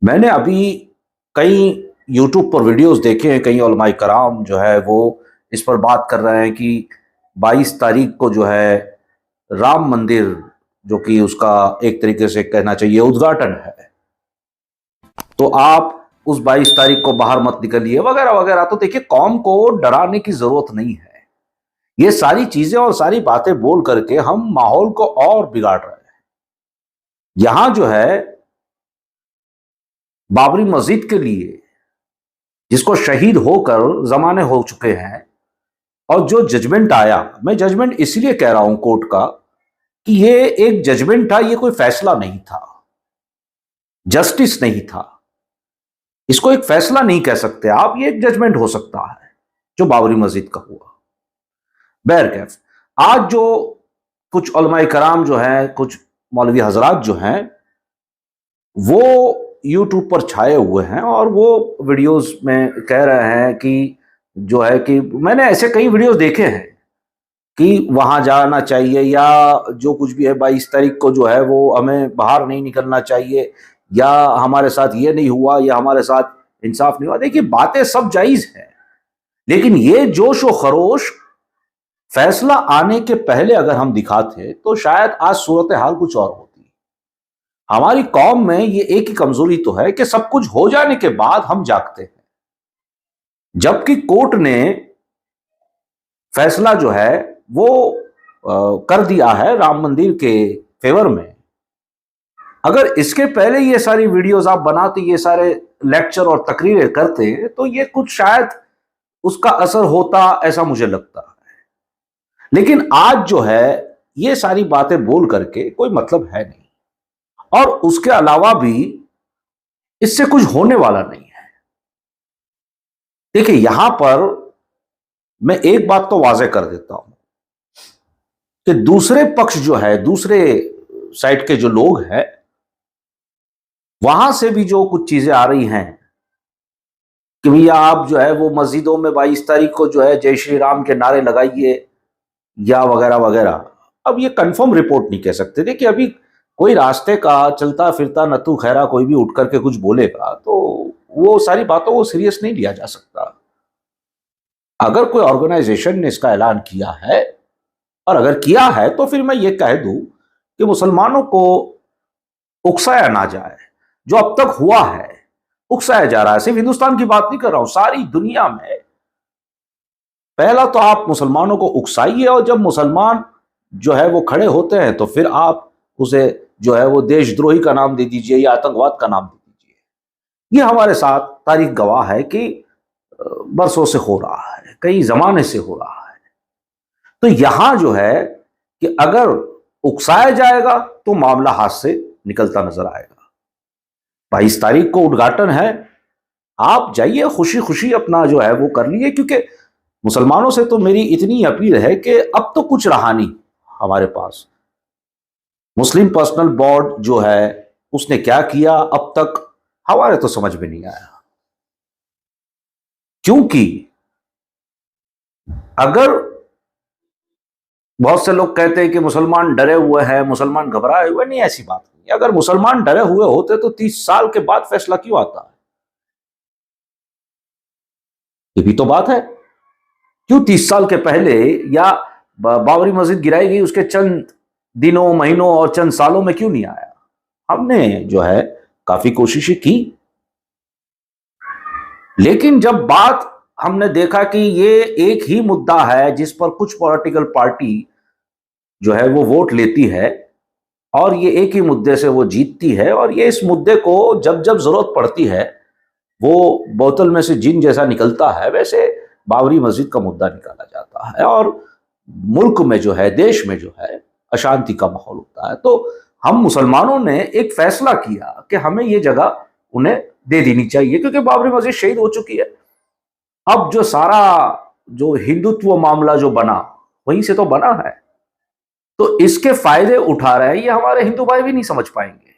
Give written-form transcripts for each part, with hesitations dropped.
मैंने अभी कई यूट्यूब पर वीडियोस देखे हैं, कई उलमाए कराम जो है वो इस पर बात कर रहे हैं कि 22 तारीख को जो है राम मंदिर, जो कि उसका एक तरीके से कहना चाहिए उद्घाटन है, तो आप उस 22 तारीख को बाहर मत निकलिए वगैरह वगैरह। तो देखिए, कौम को डराने की जरूरत नहीं है। ये सारी चीजें और सारी बातें बोल करके हम माहौल को और बिगाड़ रहे हैं। यहां जो है बाबरी मस्जिद के लिए, जिसको शहीद होकर जमाने हो चुके हैं, और जो जजमेंट आया, मैं जजमेंट इसलिए कह रहा हूं कोर्ट का कि ये एक जजमेंट था, ये कोई फैसला नहीं था, जस्टिस नहीं था। इसको एक फैसला नहीं कह सकते आप, ये एक जजमेंट हो सकता है जो बाबरी मस्जिद का हुआ। बहरकैफ, आज जो कुछ उलमाए कराम जो हैं, कुछ मौलवी हजरात जो हैं, वो यूट्यूब पर छाए हुए हैं और वो वीडियोस में कह रहे हैं कि जो है कि मैंने ऐसे कई वीडियोस देखे हैं कि वहां जाना चाहिए, या जो कुछ भी है 22 तारीख को जो है वो हमें बाहर नहीं निकलना चाहिए, या हमारे साथ ये नहीं हुआ, या हमारे साथ इंसाफ नहीं हुआ। देखिए, बातें सब जायज हैं, लेकिन ये जोश व खरोश फैसला आने के पहले अगर हम दिखाते तो शायद आज सूरत हाल कुछ और होती। हमारी कौम में ये एक ही कमजोरी तो है कि सब कुछ हो जाने के बाद हम जागते हैं, जबकि कोर्ट ने फैसला जो है वो कर दिया है राम मंदिर के फेवर में। अगर इसके पहले ये सारी वीडियोस आप बनाते, ये सारे लेक्चर और तकरीरें करते, तो ये कुछ शायद उसका असर होता, ऐसा मुझे लगता है। लेकिन आज जो है ये सारी बातें बोल करके कोई मतलब है नहीं, और उसके अलावा भी इससे कुछ होने वाला नहीं है। देखिए, यहां पर मैं एक बात तो वाजे कर देता हूं कि दूसरे पक्ष जो है, दूसरे साइड के जो लोग हैं, वहां से भी जो कुछ चीजें आ रही हैं कि भैया आप जो है वो मस्जिदों में 22 तारीख को जो है जय श्री राम के नारे लगाइए या वगैरह वगैरह। अब ये कंफर्म रिपोर्ट नहीं कह सकते। देखिए, अभी कोई रास्ते का चलता फिरता नत्थू खैरा कोई भी उठ करके कुछ बोलेगा तो वो सारी बातों को सीरियस नहीं लिया जा सकता। अगर कोई ऑर्गेनाइजेशन ने इसका ऐलान किया है, और अगर किया है, तो फिर मैं ये कह दूं कि मुसलमानों को उकसाया ना जाए। जो अब तक हुआ है उकसाया जा रहा है। सिर्फ हिंदुस्तान की बात नहीं कर रहा हूं, सारी दुनिया में। पहला तो आप मुसलमानों को उकसाइए, और जब मुसलमान जो है वो खड़े होते हैं तो फिर आप उसे जो है वो देशद्रोही का नाम दे दीजिए या आतंकवाद का नाम दे दीजिए। ये हमारे साथ तारीख गवाह है कि बरसों से हो रहा है, कई जमाने से हो रहा है। तो यहां जो है कि अगर उकसाया जाएगा तो मामला हाथ से निकलता नजर आएगा। 22 तारीख को उद्घाटन है, आप जाइए खुशी खुशी अपना जो है वो कर लिए, क्योंकि मुसलमानों से तो मेरी इतनी अपील है कि अब तो कुछ रहा नहीं हमारे पास। मुस्लिम पर्सनल बोर्ड जो है उसने क्या किया अब तक हमारे तो समझ में नहीं आया। क्योंकि अगर बहुत से लोग कहते हैं कि मुसलमान डरे हुए हैं, मुसलमान घबराए हुए, नहीं, ऐसी बात नहीं। अगर मुसलमान डरे हुए होते तो 30 साल के बाद फैसला क्यों आता है? ये भी तो बात है। क्यों 30 साल के पहले, या बाबरी मस्जिद गिराई गई उसके चंद दिनों, महीनों और चंद सालों में क्यों नहीं आया? हमने जो है काफी कोशिशें की, लेकिन जब बात हमने देखा कि ये एक ही मुद्दा है जिस पर कुछ पॉलिटिकल पार्टी जो है वो वोट लेती है, और ये एक ही मुद्दे से वो जीतती है, और ये इस मुद्दे को जब जब जरूरत पड़ती है वो बोतल में से जिन जैसा निकलता है, वैसे बाबरी मस्जिद का मुद्दा निकाला जाता है, और मुल्क में जो है, देश में जो है अशांति का माहौल होता है। तो हम मुसलमानों ने एक फैसला किया कि हमें ये जगह उन्हें दे देनी चाहिए, क्योंकि बाबरी मस्जिद शहीद हो चुकी है। अब जो सारा जो हिंदुत्व मामला जो बना, वहीं से तो बना है। तो इसके फायदे उठा रहे हैं, ये हमारे हिंदू भाई भी नहीं समझ पाएंगे।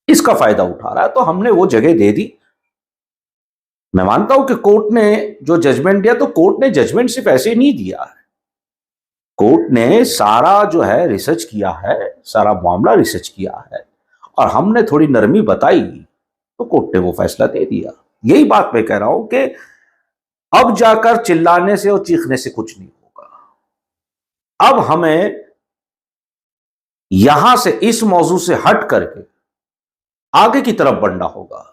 इसका फायदा उठा रहा है, तो हमने वो जगह दे दी। मैं मानता हूं कि कोर्ट ने जो जजमेंट दिया, तो कोर्ट ने जजमेंट सिर्फ ऐसे ही नहीं दिया है। कोर्ट ने सारा जो है रिसर्च किया है, सारा मामला रिसर्च किया है, और हमने थोड़ी नरमी बताई तो कोर्ट ने वो फैसला दे दिया। यही बात मैं कह रहा हूं कि अब जाकर चिल्लाने से और चीखने से कुछ नहीं होगा। अब हमें यहां से, इस मौजू से हट करके आगे की तरफ बढ़ना होगा।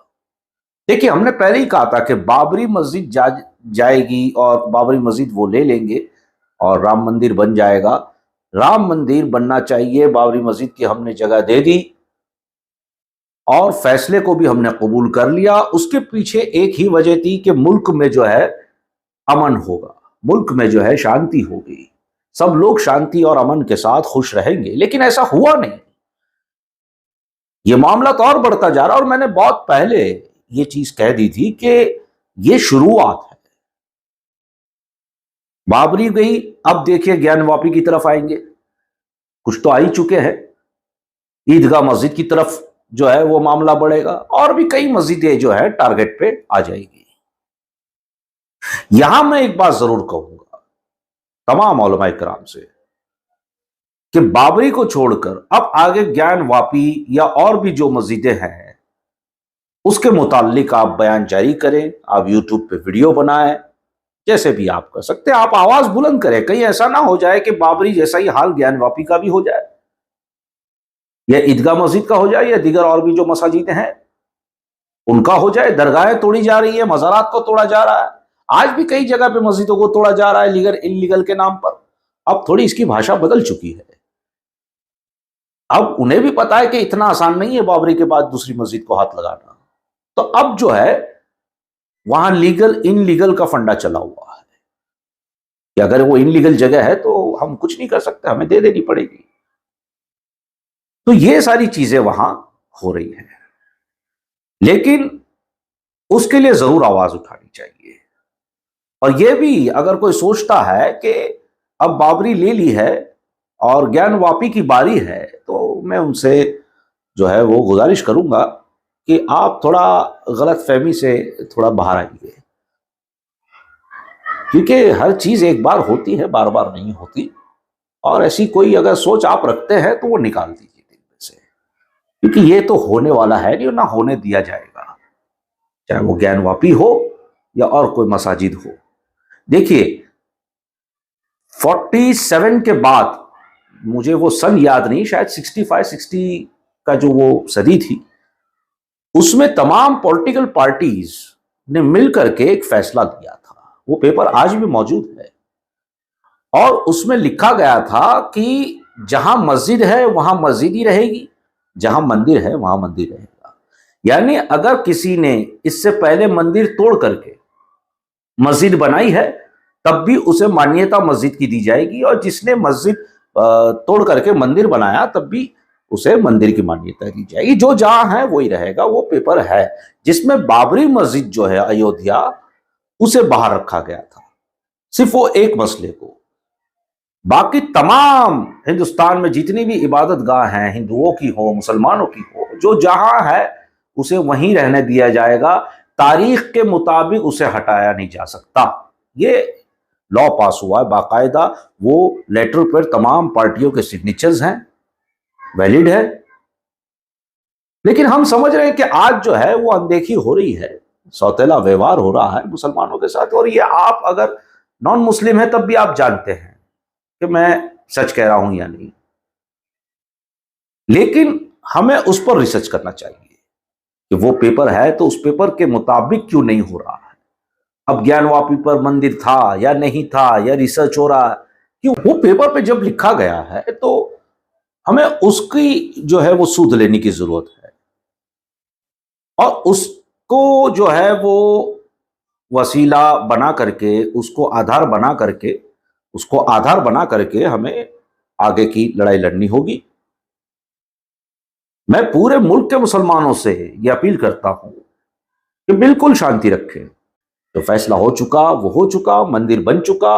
देखिए, हमने पहले ही कहा था कि बाबरी मस्जिद जाएगी और बाबरी मस्जिद वो ले लेंगे और राम मंदिर बन जाएगा। राम मंदिर बनना चाहिए, बाबरी मस्जिद की हमने जगह दे दी और फैसले को भी हमने कबूल कर लिया। उसके पीछे एक ही वजह थी कि मुल्क में जो है अमन होगा, मुल्क में जो है शांति होगी, सब लोग शांति और अमन के साथ खुश रहेंगे। लेकिन ऐसा हुआ नहीं, ये मामला तो और बढ़ता जा रहा। और मैंने बहुत पहले ये चीज कह दी थी कि ये शुरुआत है। बाबरी गई, अब देखिए ज्ञानवापी की तरफ आएंगे, कुछ तो आ ही चुके हैं। ईदगाह मस्जिद की तरफ जो है वो मामला बढ़ेगा और भी कई मस्जिदें जो है टारगेट पे आ जाएगी। यहां मैं एक बात जरूर कहूंगा तमाम उलमा इकराम से कि बाबरी को छोड़कर अब आगे ज्ञानवापी या और भी जो मस्जिदें हैं उसके मुताल्लिक आप बयान जारी करें, आप यूट्यूब पे वीडियो बनाएं, जैसे भी आप कर सकते हैं। आप आवाज बुलंद करें, कहीं ऐसा ना हो जाए कि बाबरी जैसा ही हाल ज्ञानवापी का भी हो जाए या ईदगाह मस्जिद का हो जाए या दीगर और भी जो मसाजिदें हैं उनका हो जाए। दरगाहें तोड़ी जा रही है, मज़ारात को तोड़ा जा रहा है, आज भी कई जगह पे मस्जिदों को तोड़ा जा रहा है लीगल इलीगल के नाम पर। अब थोड़ी इसकी भाषा बदल चुकी है। अब उन्हें भी पता है कि इतना आसान नहीं है बाबरी के बाद दूसरी मस्जिद को हाथ लगाना। तो अब जो है वहां लीगल इनलीगल का फंडा चला हुआ है कि अगर वो इनलीगल जगह है तो हम कुछ नहीं कर सकते, हमें दे देनी पड़ेगी। तो ये सारी चीजें वहां हो रही हैं, लेकिन उसके लिए जरूर आवाज उठानी चाहिए। और यह भी अगर कोई सोचता है कि अब बाबरी ले ली है और ज्ञानवापी की बारी है, तो मैं उनसे जो है वो गुजारिश करूंगा कि आप थोड़ा गलत फहमी से थोड़ा बाहर आइए, क्योंकि हर चीज एक बार होती है, बार बार नहीं होती। और ऐसी कोई अगर सोच आप रखते हैं तो वो निकाल दीजिए दिल में से, क्योंकि ये तो होने वाला है नहीं, ना होने दिया जाएगा, चाहे वो ज्ञानवापी हो या और कोई मसाजिद हो। देखिए 47 के बाद, मुझे वो सन याद नहीं, शायद 65-60 का जो वो सदी थी, उसमें तमाम पॉलिटिकल पार्टीज ने मिलकर के एक फैसला लिया था। वो पेपर आज भी मौजूद है और उसमें लिखा गया था कि जहां मस्जिद है वहां मस्जिद ही रहेगी, जहां मंदिर है वहां मंदिर रहेगा। यानी अगर किसी ने इससे पहले मंदिर तोड़ करके मस्जिद बनाई है तब भी उसे मान्यता मस्जिद की दी जाएगी, और जिसने मस्जिद तोड़ करके मंदिर बनाया तब भी उसे मंदिर की मान्यता दी जाएगी। जो जहां है वही रहेगा। वो पेपर है जिसमें बाबरी मस्जिद जो है अयोध्या, उसे बाहर रखा गया था, सिर्फ वो एक मसले को। बाकी तमाम हिंदुस्तान में जितनी भी इबादत गाह हैं, हिंदुओं की हो मुसलमानों की हो, जो जहां है उसे वहीं रहने दिया जाएगा। तारीख के मुताबिक उसे हटाया नहीं जा सकता। ये लॉ पास हुआ है बाकायदा, वो लेटर पर तमाम पार्टियों के सिग्नेचर्स हैं, वैलिड है। लेकिन हम समझ रहे हैं कि आज जो है वो अनदेखी हो रही है, सौतेला व्यवहार हो रहा है मुसलमानों के साथ। और ये आप अगर नॉन मुस्लिम है तब भी आप जानते हैं कि मैं सच कह रहा हूं या नहीं। लेकिन हमें उस पर रिसर्च करना चाहिए कि वो पेपर है तो उस पेपर के मुताबिक क्यों नहीं हो रहा है। अब ज्ञानवापी पर मंदिर था या नहीं था, या रिसर्च हो रहा है कि वो पेपर पे जब लिखा गया है तो हमें उसकी जो है वो सूद लेने की जरूरत है, और उसको जो है वो वसीला बना करके, उसको आधार बना करके हमें आगे की लड़ाई लड़नी होगी। मैं पूरे मुल्क के मुसलमानों से यह अपील करता हूं कि बिल्कुल शांति रखें। तो फैसला हो चुका वो हो चुका, मंदिर बन चुका,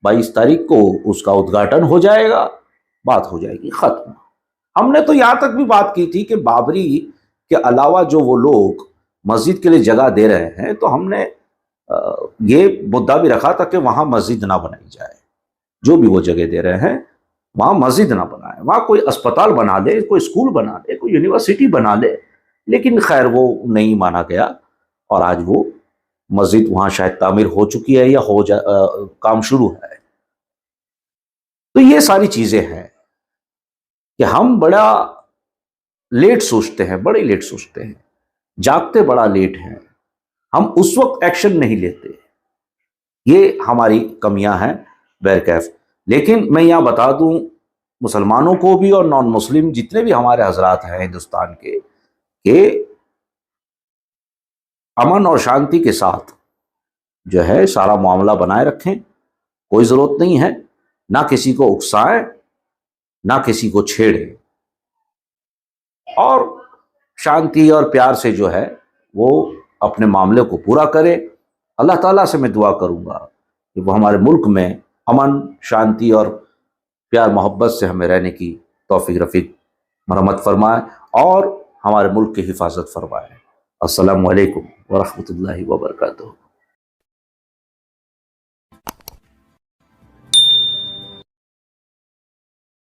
22 तारीख को उसका उद्घाटन हो जाएगा, बात हो जाएगी, खत्म। हमने तो यहां तक भी बात की थी कि बाबरी के अलावा जो वो लोग मस्जिद के लिए जगह दे रहे हैं, तो हमने ये मुद्दा भी रखा था कि वहां मस्जिद ना बनाई जाए। जो भी वो जगह दे रहे हैं वहां मस्जिद ना बनाए, वहां कोई अस्पताल बना ले, कोई स्कूल बना ले, कोई यूनिवर्सिटी बना ले, लेकिन खैर वो नहीं माना गया और आज वो मस्जिद वहाँ शायद तामीर हो चुकी है या काम शुरू है। तो ये सारी चीज़ें हैं कि हम बड़ा लेट सोचते हैं, बड़े लेट सोचते हैं, जागते बड़ा लेट हैं, हम उस वक्त एक्शन नहीं लेते। ये हमारी कमियां हैं बैरकैफ। लेकिन मैं यहाँ बता दूं मुसलमानों को भी और नॉन मुस्लिम जितने भी हमारे हजरात हैं हिंदुस्तान के, कि अमन और शांति के साथ जो है सारा मामला बनाए रखें। कोई ज़रूरत नहीं है ना किसी को उकसाएं, ना किसी को छेड़ें, और शांति और प्यार से जो है वो अपने मामले को पूरा करे। अल्लाह ताला से मैं दुआ करूँगा कि वो हमारे मुल्क में अमन, शांति और प्यार मोहब्बत से हमें रहने की तौफीक रफ़ीक मरहमत फरमाए और हमारे मुल्क की हिफाजत फरमाए। अस्सलामु अलैकुम व रहमतुल्लाहि व बरकातुहू।